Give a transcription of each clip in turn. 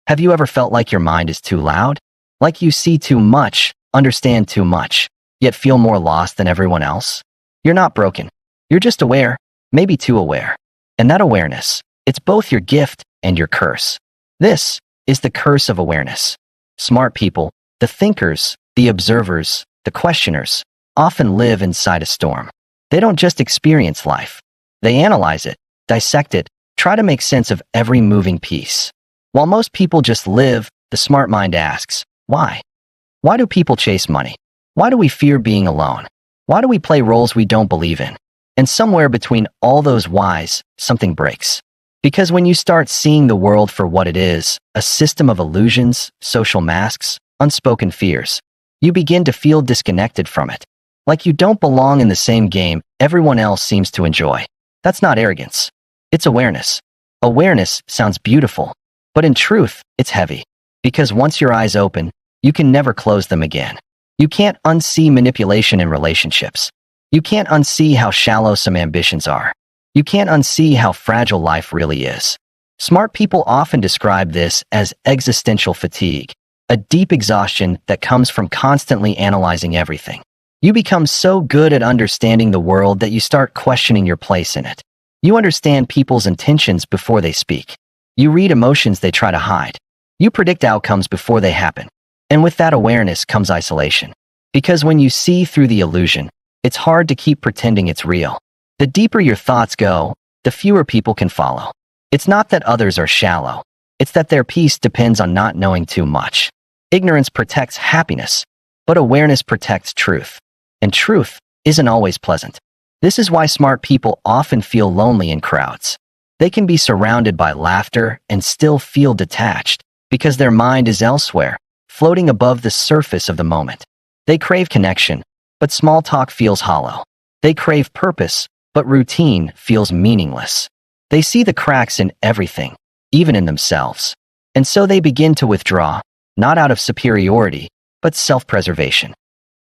Have you ever felt like your mind is too loud? Like you see too much, understand too much, yet feel more lost than everyone else? You're not broken. You're just aware, maybe too aware. And that awareness, it's both your gift and your curse. This is the curse of awareness. Smart people, the thinkers, the observers, the questioners, often live inside a storm. They don't just experience life. They analyze it, dissect it, try to make sense of every moving piece. While most people just live, the smart mind asks, why? Why do people chase money? Why do we fear being alone? Why do we play roles we don't believe in? And somewhere between all those whys, something breaks. Because when you start seeing the world for what it is, a system of illusions, social masks, unspoken fears, you begin to feel disconnected from it. Like you don't belong in the same game everyone else seems to enjoy. That's not arrogance. It's awareness. Awareness sounds beautiful, but in truth, it's heavy. Because once your eyes open, you can never close them again. You can't unsee manipulation in relationships. You can't unsee how shallow some ambitions are. You can't unsee how fragile life really is. Smart people often describe this as existential fatigue, a deep exhaustion that comes from constantly analyzing everything. You become so good at understanding the world that you start questioning your place in it. You understand people's intentions before they speak. You read emotions they try to hide. You predict outcomes before they happen. And with that awareness comes isolation. Because when you see through the illusion, it's hard to keep pretending it's real. The deeper your thoughts go, the fewer people can follow. It's not that others are shallow. It's that their peace depends on not knowing too much. Ignorance protects happiness, but awareness protects truth. And truth isn't always pleasant. This is why smart people often feel lonely in crowds. They can be surrounded by laughter and still feel detached because their mind is elsewhere, floating above the surface of the moment. They crave connection, but small talk feels hollow. They crave purpose, but routine feels meaningless. They see the cracks in everything, even in themselves. And so they begin to withdraw, not out of superiority, but self-preservation.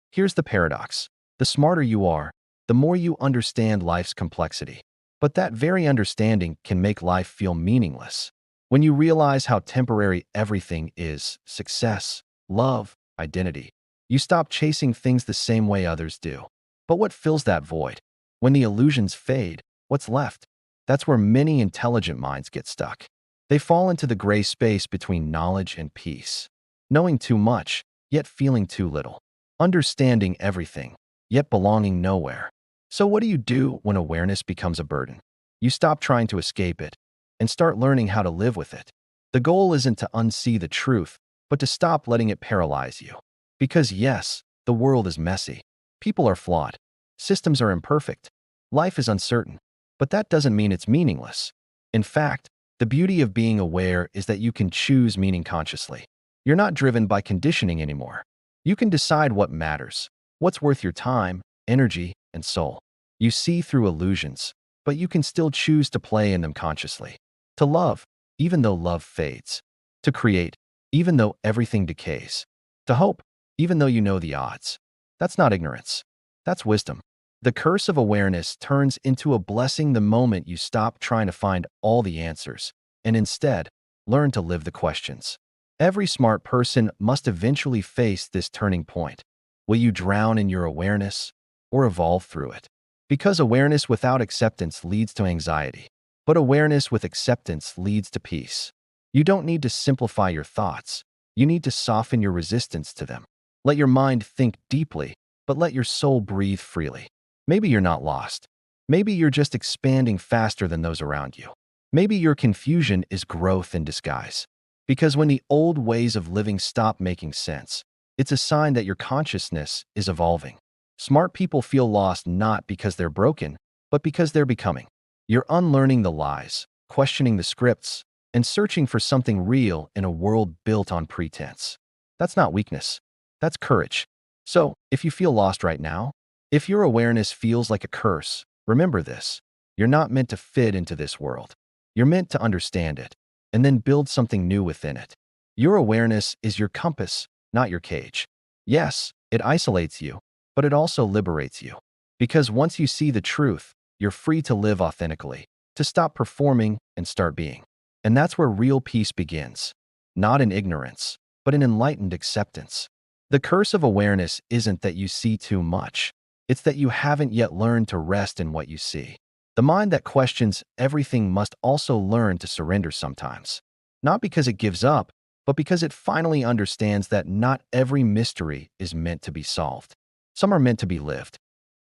Here's the paradox. The smarter you are, the more you understand life's complexity. But that very understanding can make life feel meaningless. When you realize how temporary everything is, success, love, identity, you stop chasing things the same way others do. But what fills that void? When the illusions fade, what's left? That's where many intelligent minds get stuck. They fall into the gray space between knowledge and peace. Knowing too much, yet feeling too little. Understanding everything, yet belonging nowhere. So what do you do when awareness becomes a burden? You stop trying to escape it and start learning how to live with it. The goal isn't to unsee the truth, but to stop letting it paralyze you. Because yes, the world is messy. People are flawed. Systems are imperfect. Life is uncertain. But that doesn't mean it's meaningless. In fact, the beauty of being aware is that you can choose meaning consciously. You're not driven by conditioning anymore. You can decide what matters, what's worth your time, energy, and soul. You see through illusions, but you can still choose to play in them consciously. To love, even though love fades. To create, even though everything decays. To hope, even though you know the odds. That's not ignorance. That's wisdom. The curse of awareness turns into a blessing the moment you stop trying to find all the answers and instead learn to live the questions. Every smart person must eventually face this turning point. Will you drown in your awareness or evolve through it? Because awareness without acceptance leads to anxiety, but awareness with acceptance leads to peace. You don't need to simplify your thoughts. You need to soften your resistance to them. Let your mind think deeply, but let your soul breathe freely. Maybe you're not lost. Maybe you're just expanding faster than those around you. Maybe your confusion is growth in disguise. Because when the old ways of living stop making sense, it's a sign that your consciousness is evolving. Smart people feel lost not because they're broken, but because they're becoming. You're unlearning the lies, questioning the scripts, and searching for something real in a world built on pretense. That's not weakness. That's courage. So, if you feel lost right now, if your awareness feels like a curse, remember this. You're not meant to fit into this world. You're meant to understand it, and then build something new within it. Your awareness is your compass, not your cage. Yes, it isolates you, but it also liberates you. Because once you see the truth, you're free to live authentically, to stop performing and start being. And that's where real peace begins. not in ignorance, but in enlightened acceptance. The curse of awareness isn't that you see too much. It's that you haven't yet learned to rest in what you see. The mind that questions everything must also learn to surrender sometimes. Not because it gives up, but because it finally understands that not every mystery is meant to be solved. Some are meant to be lived.